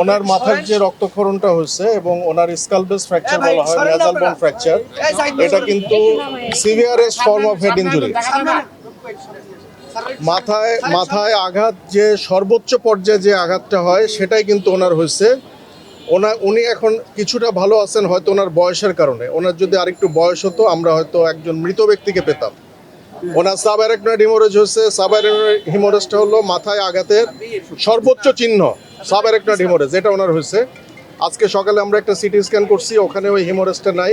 ওনার মাথার যে রক্তক্ষরণটা হয়েছে এবং ওনার স্কালবেস ফ্র্যাকচার বলা হয়, নেজাল বোন ফ্র্যাকচার, এটা কিন্তু সিভিয়ারেস্ট ফর্ম অফ হেড ইনজুরি। মাথায় মাথায় আঘাত যে সর্বোচ্চ পর্যায়ে যে আঘাতটা হয় সেটাই কিন্তু ওনার হয়েছে। উনি এখন কিছুটা ভালো আছেন হয়তো ওনার বয়সের কারণে। ওনার যদি আরেকটু বয়স হতো আমরা হয়তো একজন মৃত ব্যক্তিকে পেতাম। ওনার সাবঅ্যারাকনয়েড হিমোরেজ হয়েছে। সাবঅ্যারাকনয়েড হিমোরেজটা হলো মাথায় আঘাতের সর্বোচ্চ চিহ্ন, সাবঅ্যারাকনয়েড হিমোরেজ, এটা ওনার হয়েছে। আজকে সকালে আমরা একটা সিটি স্ক্যান করছি, ওখানে ওই হিমোরেজটা নাই,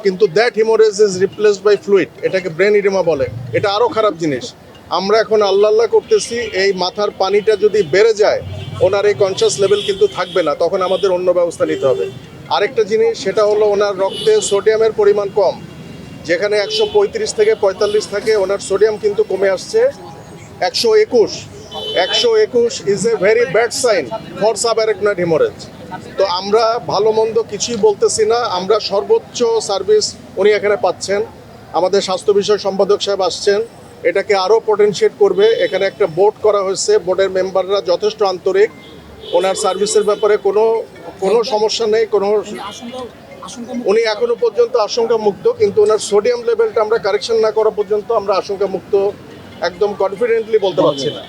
কিন্তু that haemorrhage is replaced by fluid. এটাকে ব্রেন ইডিমা বলে। এটা আরও খারাপ জিনিস। আমরা এখন আল্লাহ করতেছি এই মাথার পানিটা যদি বেড়ে যায় ওনার এই কনসিয়াস লেভেল কিন্তু থাকবে না, তখন আমাদের অন্য ব্যবস্থা নিতে হবে। আরেকটা জিনিস সেটা হলো ওনার রক্তে সোডিয়ামের পরিমাণ কম, যেখানে 135 থেকে 45 থাকে ওনার সোডিয়াম কিন্তু কমে আসছে 121। 121 is a very bad sign for subarachnoid haemorrhage. তো আমরা ভালো মন্দ কিছুই বলতেছি না, আমরা সর্বোচ্চ সার্ভিস উনি এখানে পাচ্ছেন। আমাদের স্বাস্থ্য বিষয়ক সম্পাদক সাহেব আসছেন, এটাকে আরও পটেনশিয়েট করবে। এখানে একটা বোর্ড করা হয়েছে, বোর্ডের মেম্বাররা যথেষ্ট আন্তরিক, ওনার সার্ভিসের ব্যাপারে কোনো সমস্যা নেই। উনি এখনো পর্যন্ত আশঙ্কা মুক্ত, কিন্তু ওনার সোডিয়াম লেভেলটা আমরা কারেকশন না করা পর্যন্ত আমরা আশঙ্কা মুক্ত একদম কনফিডেন্টলি বলতে পারছি না।